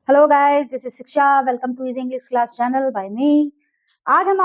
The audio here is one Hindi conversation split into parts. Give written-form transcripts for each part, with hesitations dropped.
Hello guys, this is Shiksha. Welcome to is English class channel by me. आज मैं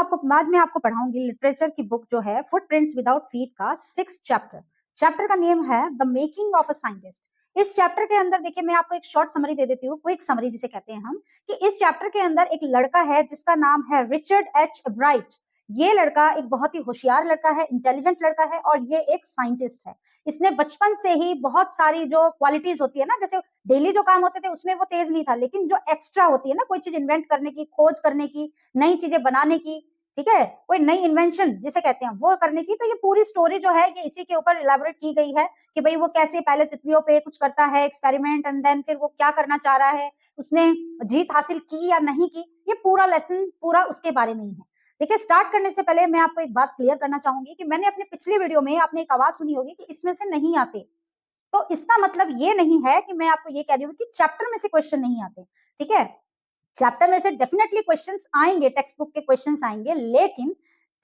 आपको पढ़ाऊंगी लिटरेचर की बुक जो है फुटप्रिंट्स विदाउट फीट का 6th चैप्टर। चैप्टर का नेम है the making of a scientist. इस चैप्टर के अंदर देखिए, मैं आपको एक शॉर्ट समरी दे देती हूँ, क्विक समरी जिसे कहते हैं हम, कि इस चैप्टर के अंदर एक लड़का है जिसका नाम है रिचर्ड एच ब्राइट। ये लड़का एक बहुत ही होशियार लड़का है, इंटेलिजेंट लड़का है और ये एक साइंटिस्ट है। इसने बचपन से ही बहुत सारी जो क्वालिटीज होती है ना, जैसे डेली जो काम होते थे उसमें वो तेज नहीं था, लेकिन जो एक्स्ट्रा होती है ना, कोई चीज इन्वेंट करने की, खोज करने की, नई चीजें बनाने की, ठीक है, कोई नई इन्वेंशन जिसे कहते हैं वो करने की, तो ये पूरी स्टोरी जो है ये इसी के ऊपर इलेबोरेट की गई है कि भाई वो कैसे पहले तितलियों पे कुछ करता है एक्सपेरिमेंट, एंड देन फिर वो क्या करना चाह रहा है, उसने जीत हासिल की या नहीं की, ये पूरा लेसन पूरा उसके बारे में ही है। देखिए, स्टार्ट करने से पहले मैं आपको एक बात क्लियर करना चाहूंगी कि मैंने अपने पिछले वीडियो में आपने एक आवाज सुनी होगी कि इसमें से नहीं आते, तो इसका मतलब ये नहीं है कि मैं आपको ये कह रही हूँ कि चैप्टर में से क्वेश्चन नहीं आते। ठीक है, चैप्टर में से डेफिनेटली क्वेश्चंस आएंगे, टेक्स्ट बुक के क्वेश्चंस आएंगे, लेकिन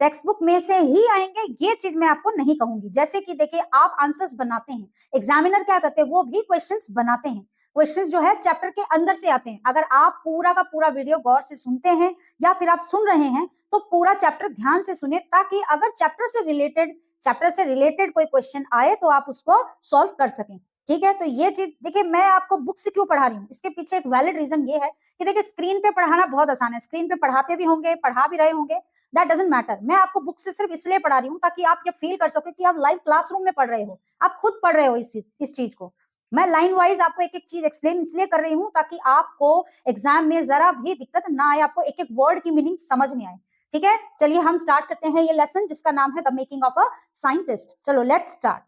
टेक्स्ट बुक में से ही आएंगे ये चीज मैं आपको नहीं कहूंगी। जैसे कि देखिए, आप आंसर्स बनाते हैं, एग्जामिनर क्या करते हैं, वो भी क्वेश्चंस बनाते हैं। क्वेश्चंस जो है चैप्टर के अंदर से आते हैं। अगर आप पूरा का पूरा वीडियो गौर से सुनते हैं या फिर आप सुन रहे हैं तो पूरा चैप्टर ध्यान से सुने, ताकि अगर चैप्टर से रिलेटेड कोई क्वेश्चन आए तो आप उसको सॉल्व कर सकें। ठीक है, तो ये चीज देखिए, मैं आपको बुक से क्यों पढ़ा रही हूँ, इसके पीछे एक वैलिड रीजन ये है कि देखिए, स्क्रीन पे पढ़ाना बहुत आसान है, स्क्रीन पे पढ़ाते भी होंगे, पढ़ा भी रहे होंगे, दैट डजंट मैटर। मैं आपको बुक से सिर्फ इसलिए पढ़ा रही हूँ ताकि आप ये फील कर सको कि आप लाइव क्लासरूम में पढ़ रहे हो, आप खुद पढ़ रहे हो इस चीज को। मैं लाइन वाइज आपको एक एक चीज एक्सप्लेन इसलिए कर रही हूँ ताकि आपको एग्जाम में जरा भी दिक्कत ना आए, आपको एक एक वर्ड की मीनिंग समझ में आए। ठीक है, चलिए हम स्टार्ट करते हैं ये लेसन जिसका नाम है the making of a scientist. चलो let's start.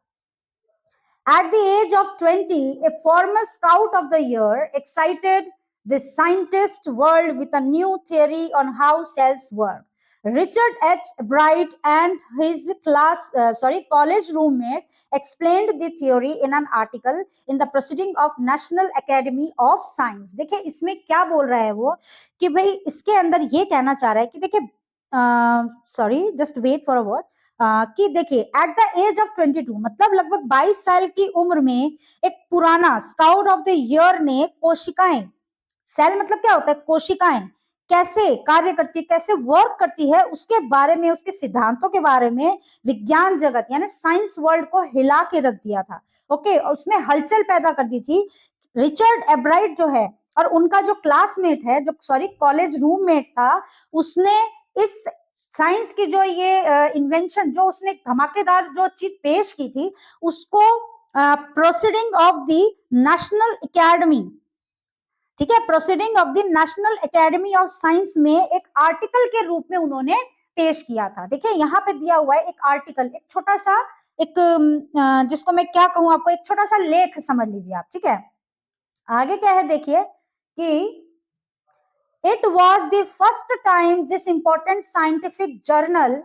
At the age of 20, a former scout of the year excited the scientist world with a new theory on how cells work. Richard H. Bright and his college roommate explained the theory in an article in the Proceeding of National Academy of Science. देखिए, इसमें क्या बोल रहा है वो कि भाई इसके अंदर ये कहना चाह रहा है कि देखिए, just wait for a word, कि देखिए, एट द एज ऑफ 22, मतलब लगभग 22 साल की उम्र में एक पुराना स्काउट ऑफ द ईयर ने कोशिकाएं, सेल मतलब क्या होता है, कोशिकाएं कैसे कार्य करती है, कैसे वर्क करती है, उसके बारे में, उसके सिद्धांतों के बारे में विज्ञान जगत यानी साइंस वर्ल्ड को हिला के रख दिया था। ओके, उसमें हलचल पैदा कर दी थी। रिचर्ड एब्राइट जो है और उनका जो क्लासमेट है, जो कॉलेज रूममेट था, उसने इस साइंस की जो ये इन्वेंशन, जो उसने धमाकेदार जो चीज पेश की थी, उसको proceeding of the national academy, ठीक है, proceeding of the national academy of science में एक आर्टिकल के रूप में उन्होंने पेश किया था। देखिए, यहाँ पे दिया हुआ है एक आर्टिकल, एक छोटा सा, एक जिसको मैं क्या कहूँ आपको, एक छोटा सा लेख समझ लीजिए आप। ठीक है, आगे क्या है देखिए कि it was the first time this important scientific journal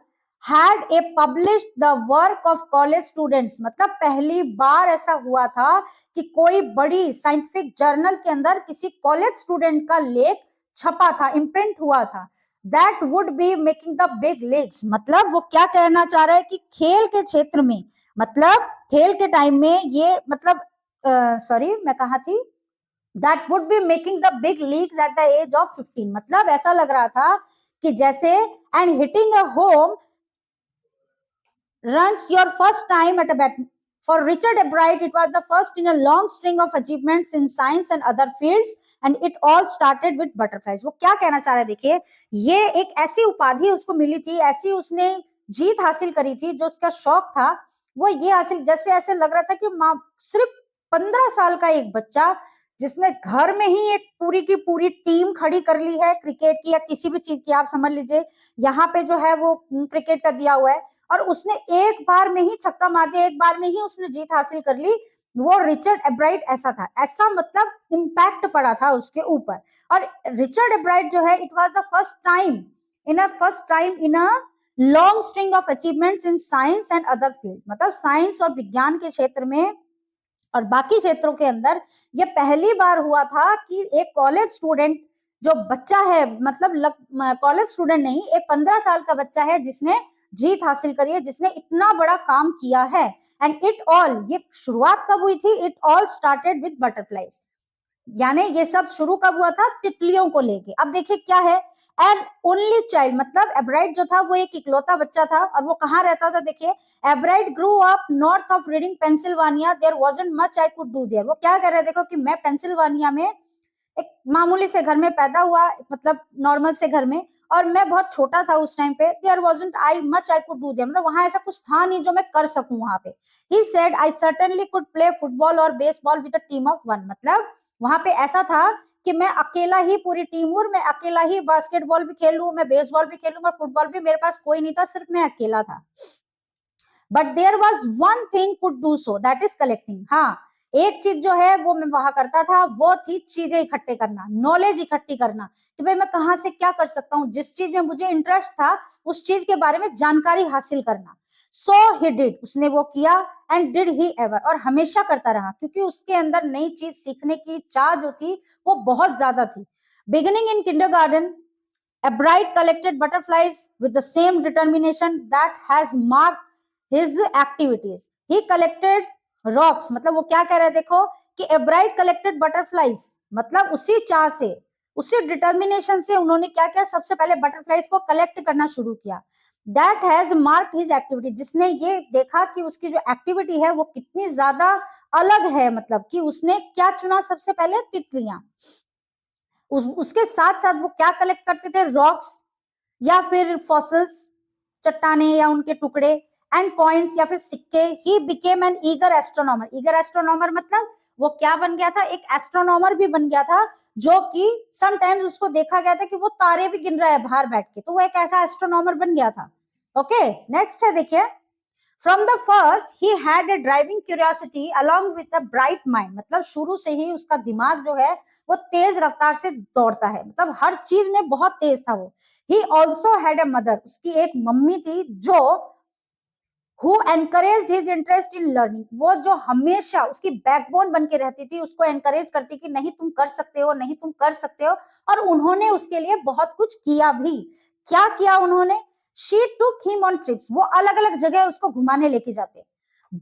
had a published the work of college students। मतलब पहली बार ऐसा हुआ था कि कोई बड़ी साइंटिफिक जर्नल के अंदर किसी कॉलेज स्टूडेंट का लेख छपा था, इम्प्रिंट हुआ था। That would be making the big leagues. मतलब वो क्या कहना चाह रहा है कि खेल के क्षेत्र में, मतलब खेल के टाइम में ये, मतलब मैं कहा थी, that would be making the big leagues at the age of 15। मतलब ऐसा लग रहा था कि जैसे and hitting a home runs your first time at a bat। For Richard Ebright, it was the first in a long string of achievements in science and other fields, and it all started with butterflies। वो क्या कहना चाह रहे हैं देखिए, ये एक ऐसी उपाधि उसको मिली थी, ऐसी उसने जीत हासिल करी थी, जो उसका शौक था वो ये हासिल, जैसे ऐसे लग रहा था कि सिर्फ 15 साल का एक बच्चा जिसने घर में ही एक पूरी की पूरी टीम खड़ी कर ली है, क्रिकेट की या किसी भी चीज की, आप समझ लीजिए, यहाँ पे जो है वो क्रिकेट का दिया हुआ है, और उसने एक बार में ही छक्का मार दिया, एक बार में ही उसने जीत हासिल कर ली। वो रिचर्ड एब्राइट ऐसा था, ऐसा मतलब इम्पैक्ट पड़ा था उसके ऊपर। और रिचर्ड एब्राइट जो है, it was the first time in a long string of achievements in science and other field. मतलब साइंस और विज्ञान के क्षेत्र में और बाकी क्षेत्रों के अंदर ये पहली बार हुआ था कि एक कॉलेज स्टूडेंट जो बच्चा है, मतलब कॉलेज स्टूडेंट नहीं, एक 15 साल का बच्चा है जिसने जीत हासिल करी है, जिसने इतना बड़ा काम किया है। एंड इट ऑल, ये शुरुआत कब हुई थी, it all started with butterflies. यानी ये सब शुरू कब हुआ था? तितलियों को लेके। अब देखिए क्या है, एन ओनली चाइल्ड, मतलब एब्राइट जो था वो एक इकलौता बच्चा था, और वो कहाँ रहता था? देखिए, Ebright grew up north of Reading Pennsylvania, there wasn't much I could do there. वो क्या कह रहे हैं देखो, कि मैं पेंसिल्वानिया में एक मामूली से घर में पैदा हुआ, मतलब नॉर्मल से घर में, और मैं बहुत छोटा था उस टाइम पे। There wasn't I much I could do there, मतलब वहां ऐसा कुछ था नहीं जो मैं कर सकूं वहां पे। He said I certainly could play football और baseball with a team of one, मतलब वहां पे ऐसा था कि मैं अकेला ही पूरी टीम हूँ, मैं अकेला ही बास्केटबॉल भी खेल लूं, मैं बेसबॉल भी खेलूं, मैं फुटबॉल भी, मेरे पास कोई नहीं था, सिर्फ मैं अकेला था। But there was one thing could do so, that is collecting. हाँ, एक चीज जो है वो मैं वहां करता था, वो थी चीजें इकट्ठे करना, नॉलेज इकट्ठी करना, कि भाई मैं कहाँ से क्या कर सकता हूँ, जिस चीज में मुझे इंटरेस्ट था उस चीज के बारे में जानकारी हासिल करना। सो ही डिड, उसने वो किया, एंड डिड ही एवर, और हमेशा करता रहा, क्योंकि उसके अंदर नई चीज सीखने की चाह जो थी वो बहुत ज्यादा थी। Beginning in kindergarten, Ebright collected butterflies with the same determination that has marked his activities. He collected rocks, मतलब वो क्या कह रहे हैं देखो, कि Ebright collected butterflies, मतलब उसी चाह से, उसी डिटर्मिनेशन से उन्होंने क्या किया, सबसे पहले बटरफ्लाइज को कलेक्ट करना शुरू किया। That has marked his activity, जिसने ये देखा कि उसकी जो एक्टिविटी है वो कितनी ज्यादा अलग है, मतलब कि उसने क्या चुना, सबसे पहले तितलियां। उसके साथ साथ वो क्या कलेक्ट करते थे, रॉक्स या फिर फॉसिल्स, चट्टाने या उनके टुकड़े, एंड कॉइन्स या फिर सिक्के। He became an eager astronomer, eager astronomer मतलब वो क्या बन गया था, एक एस्ट्रोनॉमर भी बन गया था, जो कि समटाइम्स उसको देखा गया था कि वो तारे भी गिन रहा है बाहर बैठ के, तो वो एक ऐसा एस्ट्रोनॉमर बन गया था। ओके, नेक्स्ट है देखिए, from the first he had a driving curiosity along with a bright mind, मतलब शुरू से ही उसका दिमाग जो है वो तेज रफ्तार से दौड़ता है, मतलब हर चीज में बहुत तेज था वो। He also had a mother, उसकी एक मम्मी थी जो who encouraged his interest in learning, वो जो हमेशा उसकी बैकबोन बन के रहती थी, उसको एनकरेज करती कि नहीं तुम कर सकते हो, नहीं तुम कर सकते हो, और उन्होंने उसके लिए बहुत कुछ किया भी। क्या किया उन्होंने? She took him on trips, वो अलग अलग जगह उसको घुमाने लेके जाते।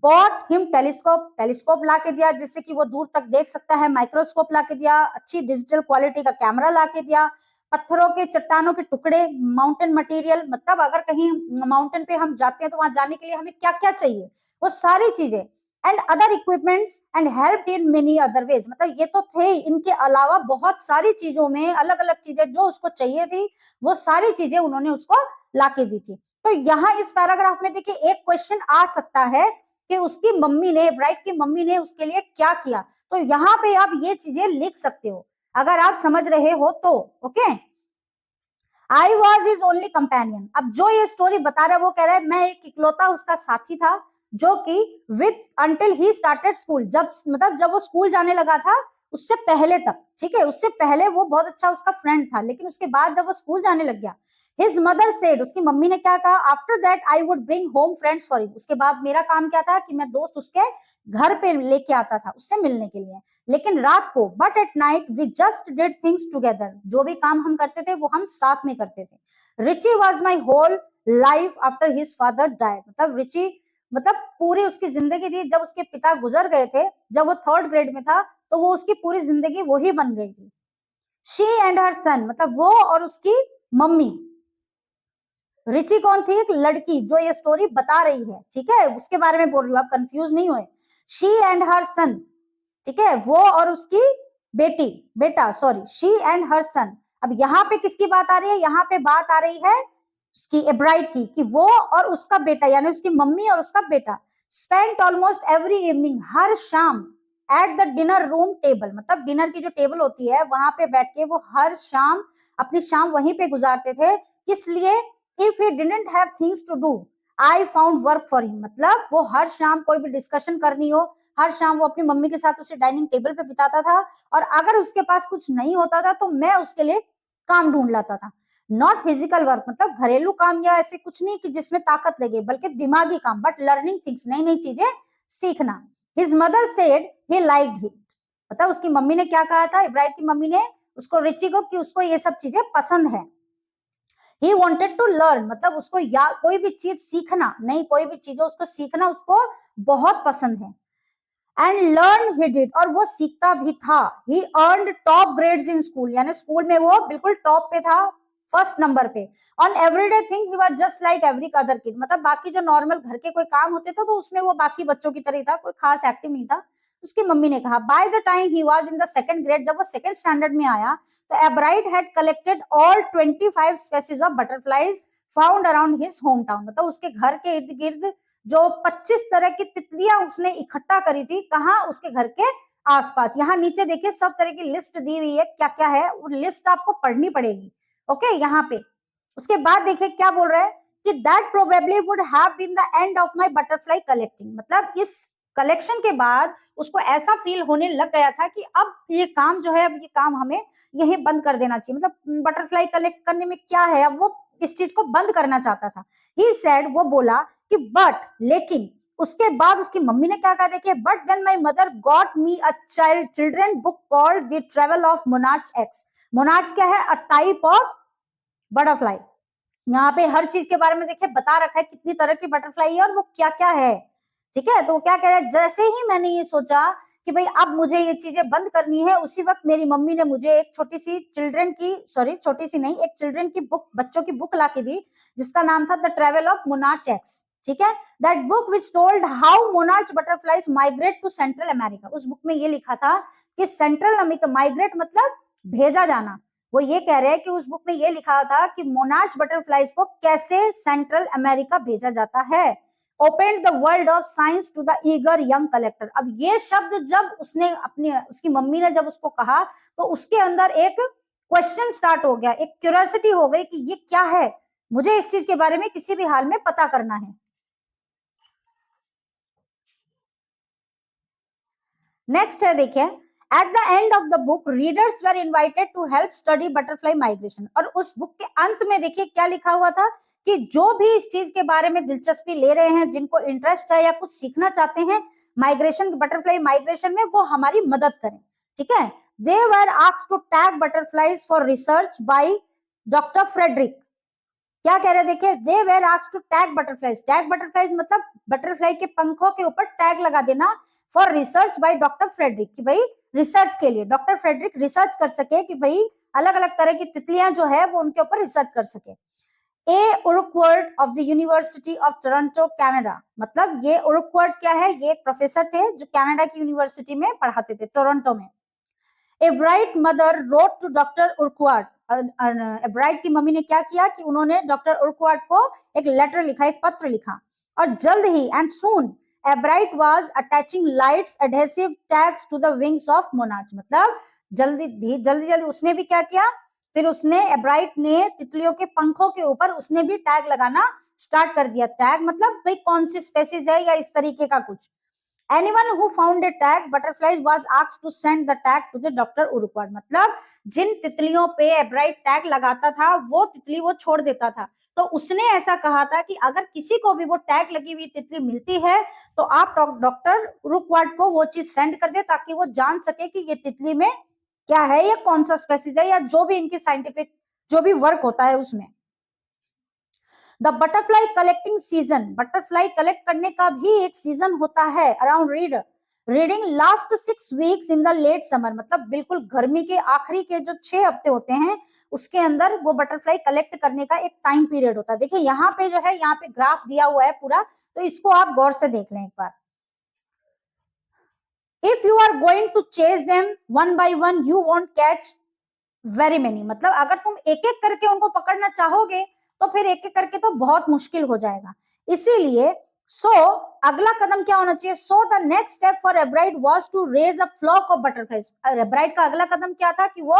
बॉट हिम टेलीस्कोप, टेलीस्कोप ला के दिया जिससे कि वो दूर तक देख सकता है, माइक्रोस्कोप ला के दिया, अच्छी डिजिटल क्वालिटी का कैमरा ला के दिया, पत्थरों के, चट्टानों के टुकड़े, माउंटेन मटेरियल, मतलब अगर कहीं माउंटेन पे हम जाते हैं तो वहां जाने के लिए हमें क्या क्या चाहिए, वो सारी चीजें, and other equipments, and help in many other ways, मतलब ये तो थे, इनके अलावा बहुत सारी चीजों में अलग अलग चीजें जो उसको चाहिए थी, वो सारी चीजें उन्होंने उसको लाके दी थी। तो यहाँ इस पैराग्राफ में देखिए एक क्वेश्चन आ सकता है कि उसकी मम्मी ने, ब्राइट की मम्मी ने उसके लिए क्या किया, तो यहाँ पे आप ये चीजें लिख सकते हो अगर आप समझ रहे हो तो। Okay, I was is only companion, अब जो ये स्टोरी बता रहा है वो कह रहा है मैं एक इकलौता उसका साथी था, जो कि with until he started school, जब मतलब जब वो स्कूल जाने लगा था उससे पहले तक, ठीक है, उससे पहले वो बहुत अच्छा उसका फ्रेंड था, लेकिन उसके बाद जब वो स्कूल जाने लग गया, हिज मदर सेड, उसकी मम्मी ने क्या कहा, after that I would bring home friends for him, उसके बाद मेरा काम क्या था कि मैं दोस्त उसके घर पे लेके आता था उससे मिलने के लिए, लेकिन रात को, but at night we just did things together, जो भी काम हम करते थे वो हम साथ में करते थे। Richie was my whole life after his father died, मतलब रिची मतलब पूरी उसकी जिंदगी थी, जब उसके पिता गुजर गए थे, जब वो थर्ड ग्रेड में था, तो वो उसकी पूरी जिंदगी वही बन गई थी। शी एंड हर सन, मतलब वो और उसकी मम्मी, रिची कौन थी, एक लड़की जो ये स्टोरी बता रही है, ठीक है, उसके बारे में बोल रही हूँ, आप कंफ्यूज नहीं हुए। शी एंड हर सन, ठीक है, वो और उसकी बेटी, बेटा, सॉरी, शी एंड हर सन। अब यहाँ पे किसकी बात आ रही है, यहाँ पे बात आ रही है उसकी ब्राइड की, कि वो और उसका बेटा, यानी उसकी मम्मी और उसका बेटा, स्पेंट ऑलमोस्ट एवरी इवनिंग, हर शाम, at the dinner room table, मतलब डिनर की जो टेबल होती है वहां पे बैठ के वो हर शाम अपनी शाम वहीं पे गुजारते थे। किस लिए? If he didn't have things to do, I found work for him, मतलब वो हर शाम कोई भी डिस्कशन करनी हो, हर शाम वो अपनी मम्मी के साथ उसे डाइनिंग टेबल पे बिताता था, और अगर उसके पास कुछ नहीं होता था तो मैं उसके लिए काम ढूंढ लाता था। नॉट फिजिकल वर्क, मतलब घरेलू काम या ऐसे कुछ नहीं कि जिसमें ताकत लगे, बल्कि दिमागी काम, बट लर्निंग थिंग्स, नई नई चीजें सीखना। His mother said he liked it, मतलब उसकी मम्मी ने क्या कहा था, इब्राहिम की मम्मी ने उसको, रिची को, कि उसको ये सब चीजें पसंद है। ही वॉन्टेड टू लर्न, मतलब उसको या कोई भी चीज सीखना, नहीं कोई भी चीज उसको सीखना उसको बहुत पसंद है। एंड लर्न ही डिड, और वो सीखता भी था। He earned top grades in school, यानी स्कूल में वो बिल्कुल टॉप पे था, फर्स्ट नंबर पे। On everyday thing he was just like every other kid, मतलब बाकी जो नॉर्मल घर के कोई काम होते थे तो उसमें वो बाकी बच्चों की तरह ही था, कोई खास एक्टिव नहीं था। उसकी मम्मी ने कहा by the time he was in the second grade, जब वो सेकंड स्टैंडर्ड में आया तो एब्राइट had collected all 25 species of butterflies found around his home town, मतलब उसके घर के इर्द गिर्द जो 25 तरह की तितलियां उसने इकट्ठा करी थी, कहाँ, उसके घर के आसपास। यहाँ नीचे देखिए सब तरह की लिस्ट दी हुई है, क्या क्या है वो लिस्ट आपको पढ़नी पड़ेगी, ओके यहाँ पे। उसके बाद देखिए क्या बोल रहा है कि that probably would have been the end of my butterfly collecting, मतलब इस कलेक्शन के बाद उसको ऐसा फील होने लग गया था कि अब ये काम जो है, अब ये काम हमें यही बंद कर देना चाहिए, मतलब बटरफ्लाई कलेक्ट करने में क्या है, अब वो इस चीज को बंद करना चाहता था। ही सेड, वो बोला कि बट, लेकिन उसके बाद उसकी मम्मी ने क्या कहा देखिए, but then my mother got me a children book called the travel of monarch X. Monarch क्या है, अ टाइप ऑफ बटरफ्लाई। यहाँ पे हर चीज के बारे में देखिए बता रखा है, कितनी तरह की बटरफ्लाई है और वो क्या क्या है, ठीक है। तो वो क्या कह रहा है, जैसे ही मैंने ये सोचा कि भाई अब मुझे ये चीजें बंद करनी है, उसी वक्त मेरी मम्मी ने मुझे एक छोटी सी चिल्ड्रन की, सॉरी छोटी सी नहीं, एक चिल्ड्रन की बुक, बच्चों की बुक ला के दी, जिसका नाम था the travel of monarch X, ठीक है। That book which told how monarch butterflies migrate to central America. उस बुक में ये लिखा था कि सेंट्रल अमेरिका, माइग्रेट मतलब भेजा जाना, वो ये कह रहे हैं कि उस बुक में ये लिखा था कि मोनार्च बटरफ्लाईज को कैसे सेंट्रल अमेरिका भेजा जाता है। Opened the world of science to the eager young collector. अब ये शब्द जब उसने अपनी, उसकी मम्मी ने जब उसको कहा तो उसके अंदर एक क्वेश्चन स्टार्ट हो गया, एक क्यूरियोसिटी हो गई कि ये क्या है, मुझे इस चीज के बारे में किसी भी हाल में पता करना है। नेक्स्ट है देखिए, at the end of the book readers were invited to help study butterfly migration. और उस बुक के अंत में देखिए क्या लिखा हुआ था कि जो भी इस चीज के बारे में दिलचस्पी ले रहे हैं, जिनको इंटरेस्ट है या कुछ सीखना चाहते हैं माइग्रेशन, बटरफ्लाई माइग्रेशन में, वो हमारी मदद करें, ठीक है। They were asked to tag butterflies for research by doctor Frederick. क्या कह रहे हैं देखिए, they were asked to tag butterflies. Tag butterflies मतलब बटरफ्लाई के पंखों के ऊपर टैग लगा देना, for research by doctor Frederick, कि भाई रिसर्च के लिए डॉक्टर फ्रेडरिक रिसर्च कर सके, कि भाई अलग अलग तरह की तितलियां जो है वो उनके ऊपर रिसर्च कर सके। A Urquhart of the University of Toronto Canada, मतलब ये उरुक्वर्ड क्या है, ये एक प्रोफेसर थे जो कनाडा की यूनिवर्सिटी में पढ़ाते थे, टोरंटो में। Ebright mother wrote to doctor Urquhart. Bright की मम्मी ने क्या किया कि उन्होंने डॉक्टर उर्कवार्ड को एक लेटर लिखा, एक पत्र लिखा, और जल्द ही and soon Ebright was attaching lights adhesive tags to the wings of monarch, मतलब जल्दी जल्दी उसने भी क्या किया, फिर उसने, एब्राइट ने तितलियों के पंखों के ऊपर उसने भी टैग लगाना स्टार्ट कर दिया। टैग मतलब भाई कौन सी स्पेसीज है या इस तरीके का कुछ। Anyone who found a tag butterfly was asked to send the tag to the Dr. Urquhart, मतलब जिन तितलियों पे एब्राइट टैग लगाता था वो तितली वो छोड़ देता था। तो उसने ऐसा कहा था कि अगर किसी को भी वो टैग लगी हुई तितली मिलती है तो आप डॉक्टर उरुक्वार्ट को वो चीज सेंड कर दे, ताकि वो जान सके कि ये तितली में क्या है, या कौन सा स्पेसीज है, या जो भी इनकी साइंटिफिक जो भी वर्क होता है उसमें। The butterfly collecting season, butterfly collect करने का भी एक सीजन होता है, around reading last 6 weeks in the late summer, मतलब बिल्कुल गर्मी के आखिरी के जो 6 हफ्ते होते हैं उसके अंदर वो बटरफ्लाई कलेक्ट करने का एक टाइम पीरियड होता है। देखिए यहाँ पे जो है, यहाँ पे ग्राफ दिया हुआ है पूरा, तो इसको आप गौर से देख लें एक बार। If you are going to chase them one by one you won't catch very many, मतलब अगर तुम एक एक करके उनको पकड़ना चाहोगे तो फिर एक एक करके तो बहुत मुश्किल हो जाएगा। इसीलिए अगला कदम क्या होना चाहिए, the next step for Ebright was to raise a flock of butterflies. Ebright का अगला कदम क्या था कि वो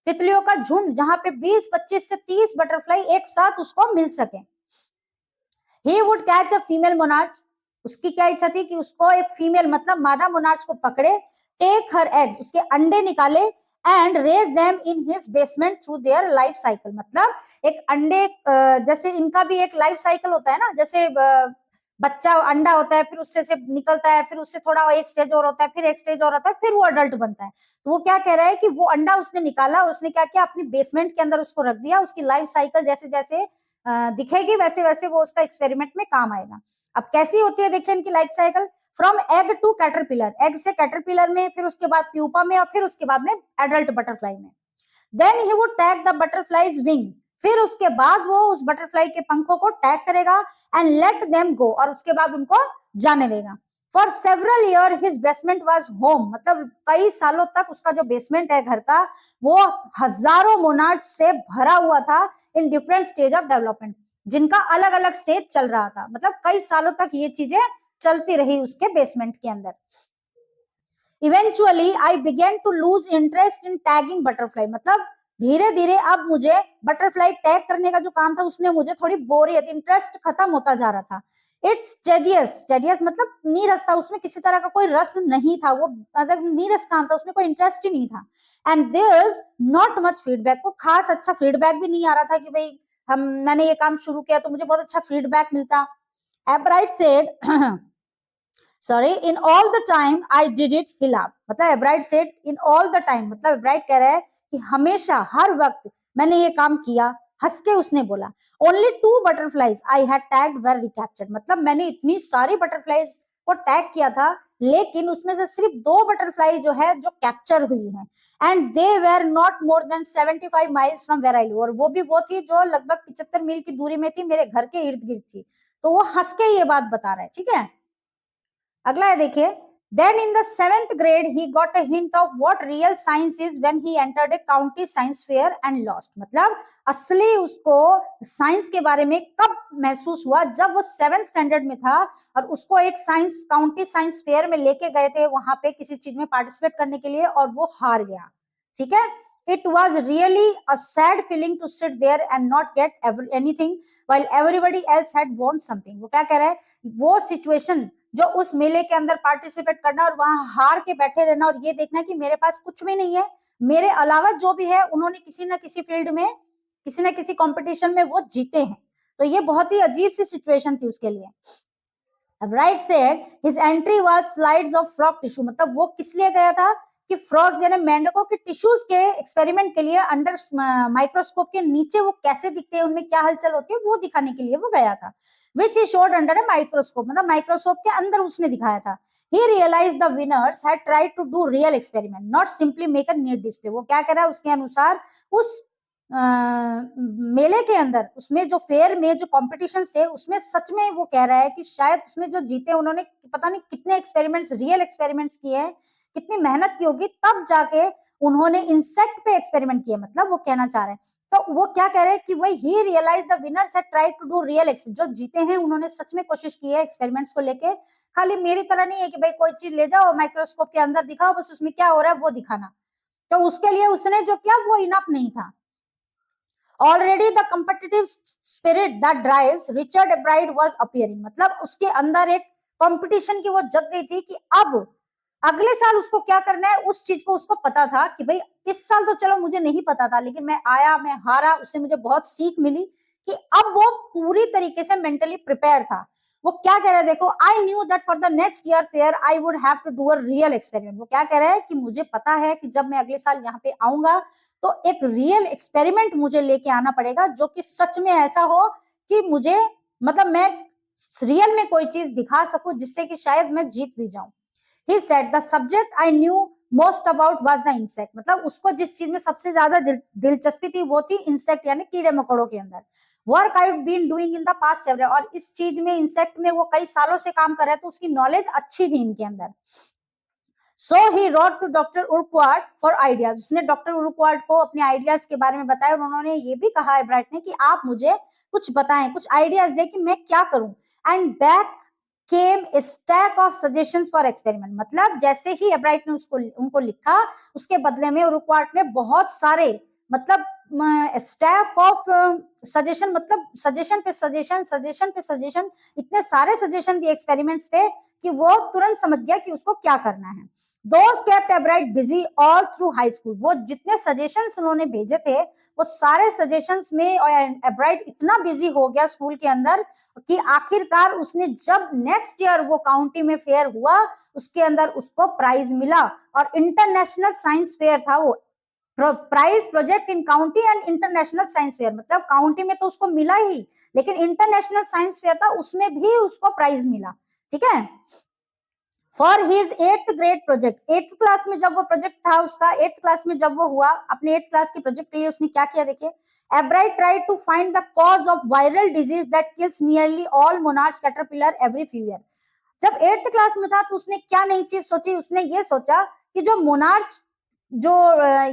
तितलियों का झुंड, जहां पे 20, 25 से 30 बटरफ्लाई एक साथ उसको मिल सके। He would catch a female monarch, उसकी क्या इच्छा थी कि उसको एक फीमेल मतलब मादा मोनार्च को पकड़े, टेक हर एग्स, उसके अंडे निकाले, and raise them in his basement through their life cycle, मतलब एक अंडे, जैसे इनका भी एक लाइफ साइकिल होता है ना, जैसे बच्चा अंडा होता है, फिर उससे से निकलता है, फिर उससे थोड़ा एक स्टेज और होता है, फिर एक स्टेज और होता है, फिर वो अडल्ट बनता है। तो वो क्या कह रहा है कि वो अंडा उसने निकाला और उसने क्या किया, अपनी बेसमेंट के अंदर उसको रख दिया, उसकी लाइफ साइकिल जैसे जैसे दिखेगी वैसे वैसे वो उसका एक्सपेरिमेंट में काम आएगा। अब कैसी होती है देखिए इनकी life cycle, from egg to caterpillar, egg से कैटरपिलर में, फिर उसके बाद प्यूपा में, और फिर उसके बाद में एडल्ट बटरफ्लाई में। Then he would tag the butterflies wing, फिर उसके बाद वो उस बटरफ्लाई के पंखों को टैग करेगा एंड लेट देम गो, और उसके बाद उनको जाने देगा। For several year his basement was home, मतलब कई सालों तक उसका जो बेसमेंट है घर का, वो हजारों मोनार्च से भरा हुआ था in different stage of development, जिनका अलग अलग स्टेज चल रहा था, मतलब कई सालों तक ये चीजें चलती रही उसके बेसमेंट के अंदर। Eventually I began to lose interest in tagging butterfly, मतलब धीरे धीरे अब मुझे बटरफ्लाई टैग करने का जो काम था उसमें मुझे थोड़ी बोरियत, इंटरेस्ट खत्म होता जा रहा था। इट्स टेडियस, टेडियस मतलब नीरस था, उसमें किसी तरह का कोई रस नहीं था, वो मतलब नीरस काम था, उसमें कोई इंटरेस्ट ही नहीं था। And there is not much feedback, को खास अच्छा फीडबैक भी नहीं आ रहा था कि भाई मैंने ये काम शुरू किया तो मुझे बहुत अच्छा फीडबैक मिलता। Ebright said sorry in all the time I did it he laugh, मतलब Ebright said in all the time, मतलब एब्राइट कह रहा है कि हमेशा हर वक्त मैंने ये काम किया, हंस के उसने बोला। Only 2 butterflies I had tagged were recaptured, मतलब मैंने इतनी सारी बटरफ्लाईज को टैग किया था, लेकिन उसमें से सिर्फ 2 बटरफ्लाई जो है जो कैप्चर हुई है। And they were not more than 75 miles from where I live, और वो भी वो थी जो लगभग 75 मील की दूरी में थी, मेरे घर के इर्द गिर्द थी। तो वो हंस के ये बात बता रहा है, ठीक है। अगला है देखिए, then in the 7th grade he got a hint of what real science is when he entered a county science fair and lost, मतलब असली उसको साइंस के बारे में कब महसूस हुआ, जब वो 7th स्टैंडर्ड में था और उसको एक साइंस काउंटी साइंस फेयर में लेके गए थे, वहां पे किसी चीज में पार्टिसिपेट करने के लिए, और वो हार गया, ठीक है। It was really a sad feeling to sit there and not get anything while everybody else had won something। वो क्या कह रहा है, वो सिचुएशन जो उस मेले के अंदर पार्टिसिपेट करना और वहां हार के बैठे रहना और ये देखना कि मेरे पास कुछ भी नहीं है, मेरे अलावा जो भी है उन्होंने किसी ना किसी फील्ड में, किसी ना किसी कंपटीशन में वो जीते हैं, तो ये बहुत ही अजीब सी सिचुएशन थी उसके लिए। Right said his entry was slides of frog tissue, मतलब वो किस लिए गया था कि फ्रॉग्स यानी मेंढकों के टिश्यूज के एक्सपेरिमेंट के लिए अंडर माइक्रोस्कोप के नीचे वो कैसे दिखते हैं, उनमें क्या हलचल होती है, वो दिखाने के लिए वो गया था। Which he showed under a microscope, मतलब माइक्रोस्कोप के अंदर उसने दिखाया था। He realized the winners had tried to do real experiment, not simply make a neat display। वो क्या कह रहा है, उसके अनुसार उस मेले के अंदर, उसमें जो फेयर में जो कॉम्पिटिशन थे, उसमें सच में वो कह रहा है कि शायद उसमें जो जीते उन्होंने पता नहीं कितने एक्सपेरिमेंट्स, रियल एक्सपेरिमेंट्स किए हैं, कितनी मेहनत की होगी, तब जाके उन्होंने इंसेक्ट पे एक्सपेरिमेंट किया, मतलब वो कहना चाह रहे हैं। तो वो क्या कह रहे हैं कि वही he realize the winners had tried to do real experiment, जो जीते हैं उन्होंने सच में कोशिश की है एक्सपेरिमेंट्स को लेके, खाली मेरी तरह नहीं है कि भाई कोई चीज ले जाओ माइक्रोस्कोप के अंदर दिखाओ, बस उसमें क्या हो रहा है वो दिखाना। तो उसके लिए उसने जो किया वो इनफ नहीं था। Already the competitive spirit that drives Richard एब्राइड was appearing, मतलब उसके अंदर एक कंपटीशन की वो जग गई थी कि अब अगले साल उसको क्या करना है, उस चीज को उसको पता था कि भाई इस साल तो चलो मुझे नहीं पता था, लेकिन मैं आया, मैं हारा, उससे मुझे बहुत सीख मिली, कि अब वो पूरी तरीके से मेंटली प्रिपेयर था। वो क्या कह रहा है देखो, I knew that for the next year fair I would have to do a real experiment. वो क्या कह रहा है कि मुझे पता है कि जब मैं अगले साल यहाँ पे आऊंगा तो एक रियल एक्सपेरिमेंट मुझे लेके आना पड़ेगा, जो कि सच में ऐसा हो कि मुझे, मतलब मैं रियल में कोई चीज दिखा सकूं जिससे कि शायद मैं जीत भी जाऊं। He said the subject I knew most about was the insect, मतलब उसको जिस चीज में सबसे ज्यादा दिलचस्पी थी वो थी इंसेक्ट यानी कीड़े मकोड़ों के अंदर। Work I been doing in the past several, और इस चीज में इंसेक्ट में वो कई सालों से काम कर रहे थे, तो उसकी नॉलेज अच्छी थी इनके अंदर। So he wrote to doctor Urquhart for ideas, उसने डॉक्टर उर्क्वार्ट को अपने आइडियाज के बारे में बताया, और उन्होंने ये भी कहा है ब्राइट ने कि आप मुझे कुछ बताएं, कुछ आइडियाज दें कि मैं क्या करूं। And back came A stack of suggestions for experiment, मतलब जैसे ही एब्राइट ने उसको उनको लिखा, उसके बदले में उर्क्वार्ट ने बहुत सारे, मतलब स्टैक ऑफ सजेशन, मतलब सजेशन पे सजेशन, सजेशन पे सजेशन, इतने सारे सजेशन दिए एक्सपेरिमेंट्स पे कि वो तुरंत समझ गया कि उसको क्या करना है। Those kept Ebright busy all through high school, वो जितने सजेशंस उन्होंने भेजे थे वो सारे सजेशंस में, और एब्राइट इतना बिजी हो गया स्कूल के अंदर कि आखिरकार उसने जब नेक्स्ट ईयर वो काउंटी में फेयर हुआ, उसके अंदर उसको प्राइज मिला, और इंटरनेशनल साइंस फेयर था वो, prize project in county and international science fair, मतलब काउंटी में तो उसको मिला ही, लेकिन इंटरनेशनल साइंस फेयर था उसमें भी उसको प्राइज मिला, ठीक है। For his 8th grade project, 8th class में जब वो प्रोजेक्ट था उसका, 8th क्लास में जब वो हुआ, अपने 8th क्लास के प्रोजेक्ट के लिए उसने क्या किया, देखिए, Ebright tried to find the cause of viral disease that kills nearly all monarch caterpillar every few year. जब 8th क्लास में था तो उसने क्या नई चीज सोची, उसने ये सोचा कि जो मोनार्च, जो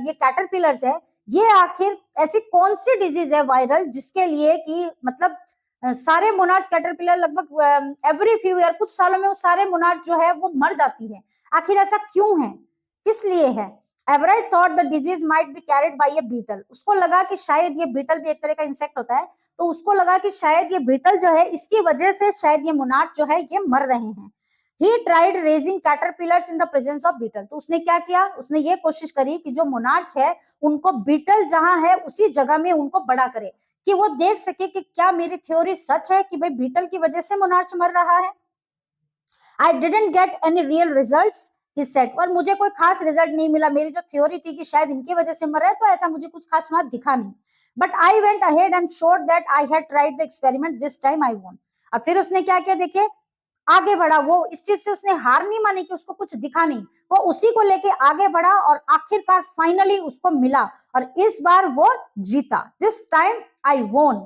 ये कैटरपिलर्स है, ये आखिर ऐसी कौन सी डिजीज है वायरल जिसके लिए कि मतलब सारे मोनार्च कैटरपिलर लगभग एवरी फ्यू ईयर, कुछ सालों में वो सारे मोनार्च जो है वो मर जाती है, आखिर ऐसा क्यों है, किस लिए है। Ebright thought the disease might be carried by a beetle, उसको लगा कि शायद ये बीटल भी एक तरह का इंसेक्ट होता है, तो उसको लगा कि शायद ये बीटल जो है इसकी वजह से शायद ये मोनार्च जो है ये मर रहे हैं। He tried raising caterpillars in the presence of beetle, तो उसने क्या किया, उसने ये कोशिश करी कि जो मोनार्च है उनको बीटल जहां है उसी जगह में उनको बड़ा करे, कि वो देख सके कि क्या मेरी थ्योरी सच है कि भाई बीटल की वजह से मोनार्च मर रहा है। I didn't get any real results he said, और मुझे कोई खास रिजल्ट नहीं मिला, मेरी जो थ्योरी थी कि शायद इनकी वजह से मर रहा है तो ऐसा मुझे कुछ खास वहां दिखा नहीं। But I went ahead and showed that I had tried the experiment, this time I want. और फिर उसने क्या किया, देखिए, आगे बढ़ा, वो इस चीज से उसने हार नहीं मानी कि उसको कुछ दिखा नहीं, वो उसी को लेके आगे बढ़ा और आखिरकार फाइनली उसको मिला, और इस बार वो जीता, दिस टाइम आई वोन।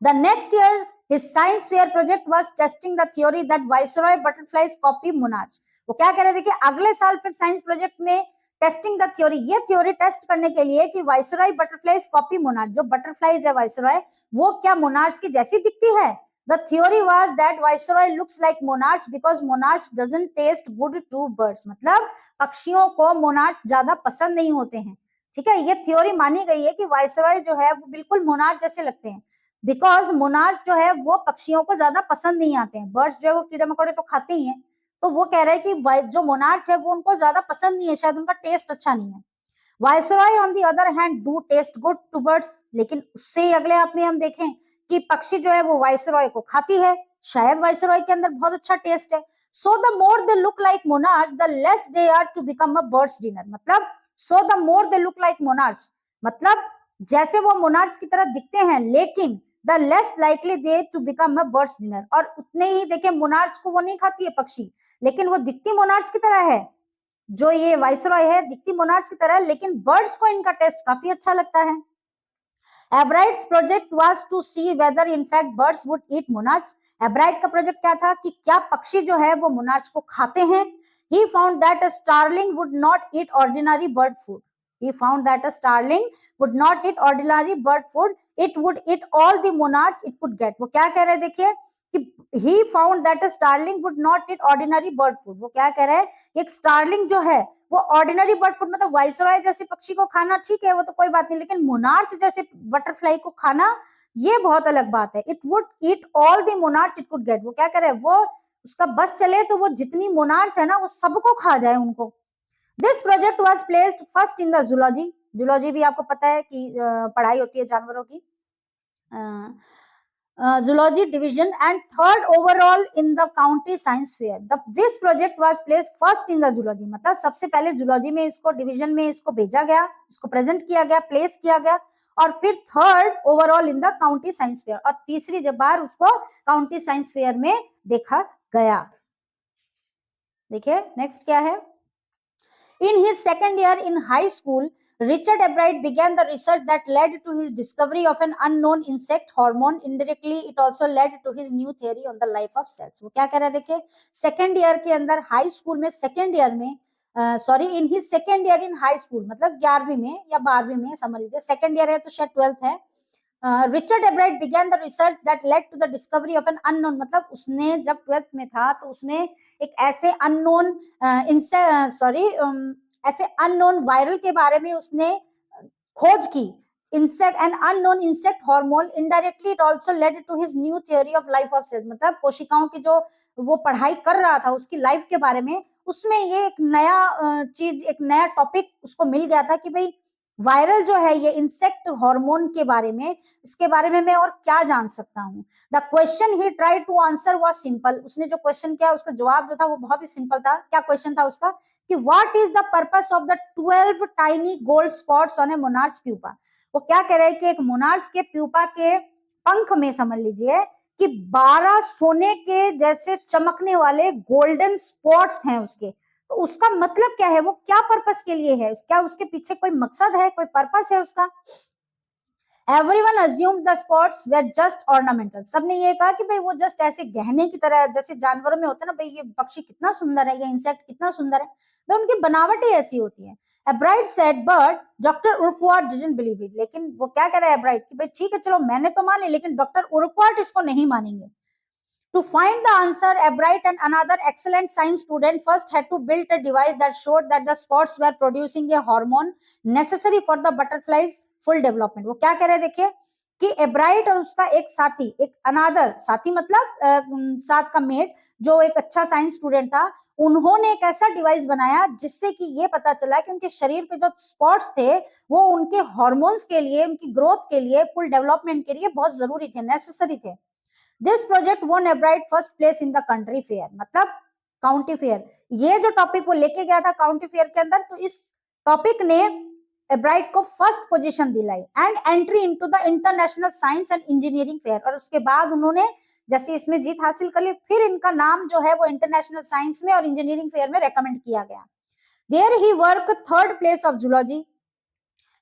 The next year his science fair project was testing the theory that viceroy butterflies copy monarch। वो क्या कह रहे थे कि अगले साल फिर साइंस प्रोजेक्ट में टेस्टिंग द थ्योरी, ये थ्योरी टेस्ट करने के लिए कि वाइसरॉय बटरफ्लाइज कॉपी मोनार्च, जो बटरफ्लाइज है वाइसरॉय वो क्या मोनार्च की जैसी दिखती है। The theory was that viceroy looks like monarch because monarch doesn't taste good to birds, मतलब पक्षियों को मोनार्च ज्यादा पसंद नहीं होते हैं, ठीक है। ये थ्योरी मानी गई है कि वाइसरॉय जो है वो बिल्कुल मोनार्च जैसे लगते हैं, बिकॉज मोनार्च जो है वो पक्षियों को ज्यादा पसंद नहीं आते हैं, बर्ड्स जो है वो कीड़े मकोड़े तो खाते ही हैं, तो वो कह रहे हैं कि जो मोनार्च है वो उनको ज्यादा पसंद नहीं है, शायद उनका टेस्ट अच्छा नहीं है। Viceroy on the other hand do taste good to birds, लेकिन उससे अगले हाथ में हम देखें कि पक्षी जो है वो वाइसरॉय को खाती है, शायद वाइसरॉय के अंदर बहुत अच्छा टेस्ट है। So the more they look like monarch the less they are to become a bird's dinner, मतलब so the more they look like monarch, मतलब जैसे वो मोनार्च की तरह दिखते हैं लेकिन the less likely they to become a bird's dinner, और उतने ही देखिए मोनार्च को वो नहीं खाती है पक्षी, लेकिन वो दिखती मोनार्च की तरह है, जो ये वाइसरॉय है दिखती मोनार्च की तरह, लेकिन बर्ड्स को इनका टेस्ट काफी अच्छा लगता है। Ebright's project was to see whether in fact birds would eat monarch, Ebright का प्रोजेक्ट क्या था कि क्या पक्षी जो है वो मोनार्च को खाते हैं। He found that a starling would not eat ordinary bird food, he found that a starling would not eat ordinary bird food, it would eat all the monarch it could get। वो क्या कह रहे हैं देखिए कि he found that a starling would not eat ordinary bird food, वो क्या कह रहे हैं एक स्टारलिंग जो है वो ऑर्डिनरी बर्ड फूड, मतलब वाइसरॉय जैसे पक्षी को खाना ठीक है वो तो कोई बात नहीं, लेकिन मोनार्च जैसे बटरफ्लाई को खाना ये बहुत अलग बात है। It would eat all the monarch it could get, वो क्या करे वो उसका बस चले तो वो जितनी मोनार्च है ना वो सबको खा जाए उनको। This project was placed first in the zoology, zoology भी आपको पता है कि पढ़ाई होती है जानवरों की, zoology division, and third overall in the county science fair। This project was placed first in the zoology, मतलब सबसे पहले जूलॉजी में इसको डिवीजन में इसको भेजा गया, इसको प्रेजेंट किया गया, प्लेस किया गया, और फिर third overall in the county science fair, और तीसरी जब बार उसको काउंटी साइंस फेयर में देखा गया। देखिए नेक्स्ट क्या है। In his second year in high school, Richard Ebright began the research that led to his discovery of an unknown insect hormone. Indirectly, it also led to his new theory on the life of cells। वो क्या कह रहा है देखिए, सेकेंड ईयर के अंदर हाई स्कूल में, सेकेंड ईयर में in his second year in high school, मतलब 11वीं में या 12वीं में समझ लीजिए, सेकेंड ईयर है तो शायद 12th है। Richard Ebright began the research that led to the discovery of an unknown, मतलब उसने जब 12th में था तो उसने एक ऐसे अननोन ऐसे अननोन वायरल के बारे में उसने खोज की, insect and unknown insect hormone. Indirectly it also led to his new theory of life of cells, मतलब कोशिकाओं की जो वो पढ़ाई कर रहा था उसकी लाइफ के बारे में, उसमें ये एक नया चीज, एक नया टॉपिक उसको मिल गया था कि भाई वायरल जो है ये इंसेक्ट हार्मोन के बारे में, इसके बारे में मैं और क्या जान सकता हूँ। The question he tried to answer was simple, उसने जो क्वेश्चन किया उसका जवाब जो था वो बहुत ही सिंपल था। क्या क्वेश्चन था उसका कि what is the purpose of the 12 tiny gold spots on A monarch pupa. वो क्या कह रहे हैं कि एक मोनार्च के प्यूपा के पंख में समझ लीजिए कि 12 सोने के जैसे चमकने वाले गोल्डन स्पॉट्स हैं उसके। तो उसका मतलब क्या है, वो क्या पर्पस के लिए है, क्या उसके पीछे कोई मकसद है, कोई पर्पस है उसका। Everyone assumed the spots where just ornamental, सबने ये कहा कि भाई वो जस्ट ऐसे गहने की तरह, जैसे जानवरों में होता है ना, भाई ये पक्षी कितना सुंदर है, ये इंसेक्ट कितना सुंदर है, भाई उनकी बनावट ही ऐसी होती है। Ebright said but doctor Urquhart didn't believe it, लेकिन वो क्या कह रहा है एब्राइट कि भाई ठीक है चलो मैंने तो मान ली, लेकिन डॉक्टर उर्कवार्ट इसको नहीं मानेंगे। To find the answer, Ebright and another excellent science student first had to build a device that showed that the spots were producing a hormone necessary for the butterfly's full development. वो क्या कह रहे हैं देखिए कि एब्राइट और उसका एक साथी, एक अनादर साथी मतलब साथ का मेट, जो एक अच्छा साइंस स्टूडेंट था, उन्होंने एक ऐसा डिवाइस बनाया जिससे कि ये पता चला कि उनके शरीर पे जो स्पॉट्स थे वो उनके हॉर्मोन्स के लिए, उनकी ग्रोथ के लिए, फुल डेवलपमेंट के लिए बहुत जरूरी थे, नेसेसरी थे। This project won Ebright first place in the country fair, मतलब काउंटी फेयर। ये जो टॉपिक वो लेके गया था काउंटी फेयर के अंदर, तो इस टॉपिक ने एब्राइट को फर्स्ट पोजीशन दिलाई and entry into the international science and engineering fair. और उसके बाद उन्होंने जैसे इसमें जीत हासिल कर ली, फिर इनका नाम जो है वो इंटरनेशनल साइंस में और इंजीनियरिंग फेयर में रेकमेंड किया गया। There he work third place of zoology.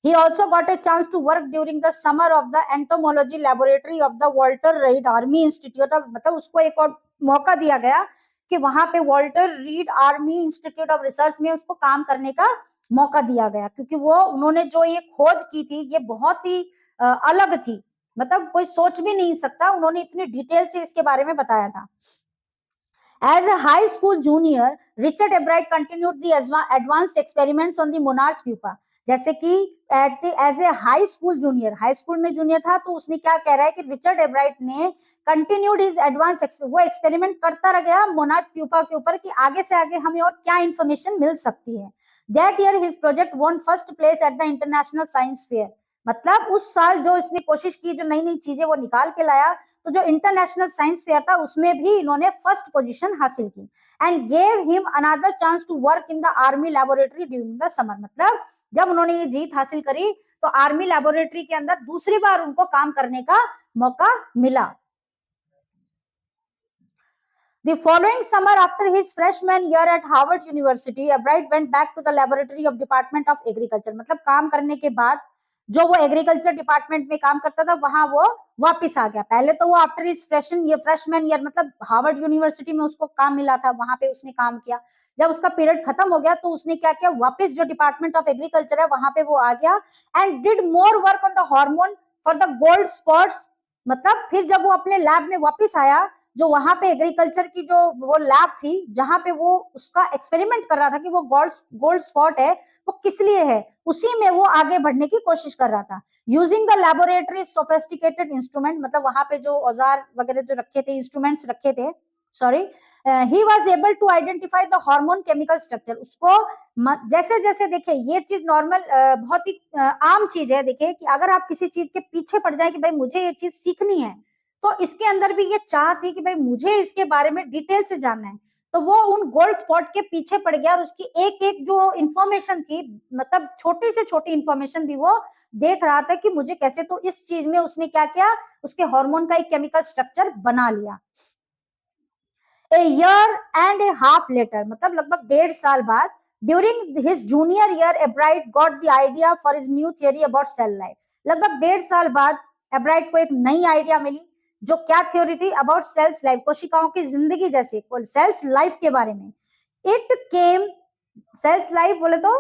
He also got a chance to work during the summer of the entomology laboratory of the Walter Reed Army Institute of, मतलब उसको एक और मौका दिया गया कि वहां पे Walter read army institute of research में उसको काम करने का मौका दिया गया, क्योंकि वो उन्होंने जो ये खोज की थी ये बहुत ही अलग थी, मतलब कोई सोच भी नहीं सकता, उन्होंने इतनी डिटेल से इसके बारे में बताया था। As a high school junior, Richard Ebright continued the advanced experiments on the monarch pupa. जैसे कि as a high school junior, high school में जूनियर था, तो उसने क्या कह रहा है कि रिचर्ड एब्राइट ने कंटिन्यूड हिज एडवांस, वो एक्सपेरिमेंट करता रह गया मोनार्च प्यूपा के ऊपर कि आगे से आगे हमें और क्या इंफॉर्मेशन मिल सकती है। That year his project won first place at the international science fair, मतलब उस साल जो इसने कोशिश की, जो नई नई चीजें वो निकाल के लाया, तो जो इंटरनेशनल साइंस फेयर था उसमें भी इन्होंने फर्स्ट पोजीशन हासिल की। And gave him another chance to work in the army laboratory during the summer, मतलब जब उन्होंने ये जीत हासिल करी तो आर्मी लैबोरेटरी के अंदर दूसरी बार उनको काम करने का मौका मिला। The following summer, after his freshman year at Harvard University, Ebright went back to the laboratory of Department of Agriculture, मतलब काम करने के बाद जो वो एग्रीकल्चर डिपार्टमेंट में काम करता था वहां वो वापस आ गया। पहले तो वो आफ्टर हिज फ्रेशमैन ईयर मतलब हार्वर्ड यूनिवर्सिटी में उसको काम मिला था, वहां पे उसने काम किया। जब उसका पीरियड खत्म हो गया तो उसने क्या किया, वापस जो डिपार्टमेंट ऑफ एग्रीकल्चर है वहां पे वो आ गया and did more work on the hormone for the gold spots. मतलब फिर जब वो अपने लैब में वापस आया, जो वहां पे एग्रीकल्चर की जो वो लैब थी जहां पे वो उसका एक्सपेरिमेंट कर रहा था कि वो गोल्ड स्पॉट है वो किस लिए है, उसी में वो आगे बढ़ने की कोशिश कर रहा था। Using the laboratory sophisticated instrument, मतलब वहां पे जो औजार वगैरह जो रखे थे, इंस्ट्रूमेंट्स रखे थे, sorry, he was able to identify the hormone chemical structure. उसको जैसे जैसे देखिए ये चीज नॉर्मल बहुत ही आम चीज है, देखिए कि अगर आप किसी चीज के पीछे पड़ जाए कि भाई मुझे ये चीज सीखनी है, तो इसके अंदर भी ये चाह थी कि भाई मुझे इसके बारे में डिटेल से जानना है, तो वो उन गोल्ड स्पॉट के पीछे पड़ गया और उसकी एक एक जो इंफॉर्मेशन थी, मतलब छोटी से छोटी इंफॉर्मेशन भी वो देख रहा था कि मुझे कैसे, तो इस चीज में उसने क्या किया, उसके हार्मोन का एक केमिकल स्ट्रक्चर बना लिया। A year and a half later, मतलब लगभग 1.5 साल बाद, during his junior year Ebright got the idea for his new theory about cell life. लगभग 1.5 साल बाद एब्राइट को एक नई आइडिया मिली, जो क्या थ्योरी थी, अबाउट सेल्स लाइफ, कोशिकाओं की जिंदगी जैसे, सेल्स लाइफ के बारे में। इट केम, सेल्स लाइफ बोले तो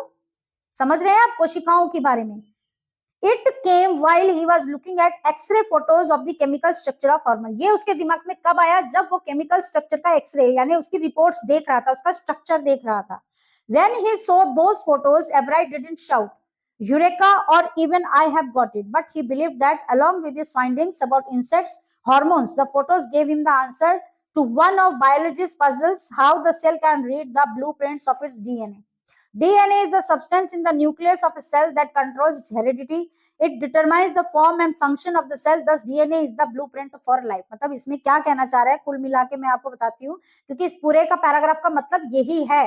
समझ रहे हैं आप, कोशिकाओं के बारे में। It came while he was looking at X ray photos of the chemical structure of hormone. ये उसके दिमाग में कब आया, जब वो केमिकल स्ट्रक्चर का एक्सरे यानी उसकी रिपोर्ट्स देख रहा था, उसका स्ट्रक्चर देख रहा था। When he saw those photos, Ebright didn't shout, Eureka, or even I have got it. But he believed that along with his findings about insects, hormones, the photos gave him the answer to one of biology's puzzles, how the cell can read the blueprints of its DNA. DNA is the substance in the nucleus of a cell that controls its heredity. It determines the form and function of the cell. Thus, DNA is the blueprint for life. मतलब इसमें क्या कहना चाह रहा है, कुल मिला के मैं आपको बताती हूँ, क्योंकि इस पूरे का पैराग्राफ का मतलब यही है।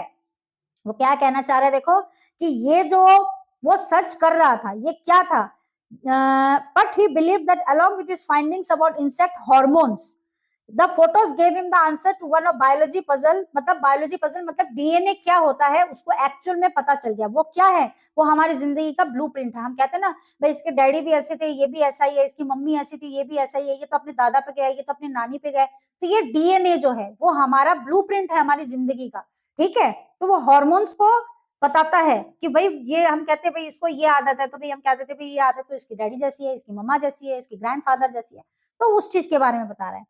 वो क्या कहना चाह रहा है देखो, कि ये जो वो सर्च कर रहा था ये क्या था, but he believe that along with his findings about insect hormones, the photos gave him the answer to one of biology puzzle, मतलब डीएनए क्या होता है उसको एक्चुअल में पता चल गया। वो क्या है, वो हमारी जिंदगी का ब्लूप्रिंट है। हम कहते हैं ना भाई इसके डैडी भी ऐसे थे, ये भी ऐसा ही है, इसकी मम्मी ऐसी थी, ये भी ऐसा ही है, ये तो अपने दादा पे गया, ये तो अपनी नानी पे गए। तो ये डीएनए जो है वो हमारा ब्लूप्रिंट है हमारी जिंदगी का, ठीक है। तो वो हॉर्मोन्स को बताता है कि भाई ये, हम कहते हैं भाई इसको ये आदत है, तो भाई हम कहते थे भाई ये आदत तो इसकी डैडी जैसी है, इसकी मम्मा जैसी है, इसकी ग्रैंडफादर जैसी है। तो उस चीज के बारे में बता रहा है।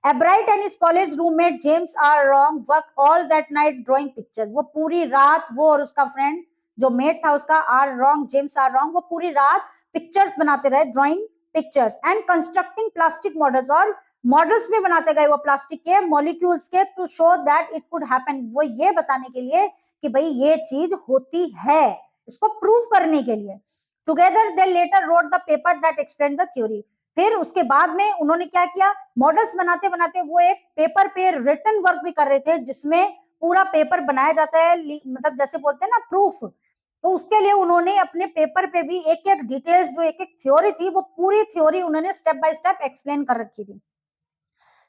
Ebright and his college roommate James R. Wrong worked all that night drawing pictures. वो पूरी रात, वो और उसका फ्रेंड जो मेट था उसका R Wrong, James R Wrong, वो पूरी रात पिक्चर्स बनाते रहे, drawing pictures and constructing plastic models, और मॉडल्स में बनाते गए वो प्लास्टिक के मॉलिक्यूल्स के, to show that it could happen, वो ये बताने के लिए कि भाई ये चीज होती है, इसको प्रूव करने के लिए। Together they letter wrote the paper that explain the theory. फिर उसके बाद में उन्होंने क्या किया, मॉडल्स बनाते बनाते वो एक पेपर पे रिटन वर्क भी कर रहे थे, जिसमें पूरा पेपर बनाया जाता है, मतलब जैसे बोलते हैं ना प्रूफ। तो उसके लिए उन्होंने अपने पेपर पे भी एक एक डिटेल्स, जो एक एक थ्योरी थी, वो पूरी थ्योरी उन्होंने स्टेप बाय स्टेप एक्सप्लेन कर रखी थी।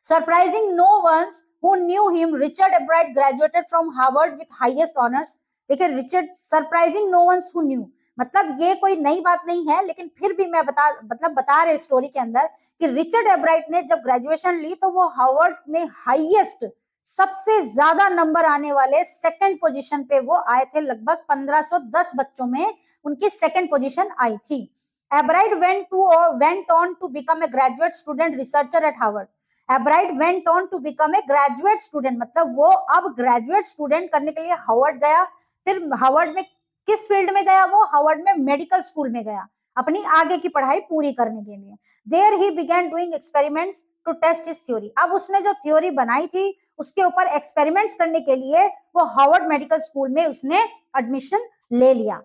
Surprising no one who knew him, Richard Ebright graduated from Harvard with highest honours. देखिए Richard, surprising no one who knew, मतलब ये कोई नई बात नहीं है, लेकिन फिर भी मैं बता रहे स्टोरी के अंदर कि रिचर्ड एब्राइट ने जब ग्रेजुएशन ली तो वो हार्वर्ड में हाईएस्ट, सबसे ज्यादा नंबर आने वाले सेकंड पोजीशन पे वो आए थे। लगभग 1510 बच्चों में उनकी सेकंड पोजीशन आई थी। Ebright went on to become a graduate student researcher at Harvard. Ebright went on to become a graduate student, मतलब वो अब ग्रेजुएट स्टूडेंट करने के लिए हार्वर्ड गया। फिर हार्वर्ड में किस फील्ड में गया, वो हार्वर्ड में मेडिकल स्कूल में गया अपनी आगे की पढ़ाई पूरी करने के लिए। There he began doing experiments to test his theory. अब उसने जो थ्योरी बनाई थी उसके ऊपर एक्सपेरिमेंट्स करने के लिए वो हार्वर्ड मेडिकल स्कूल में उसने एडमिशन ले लिया।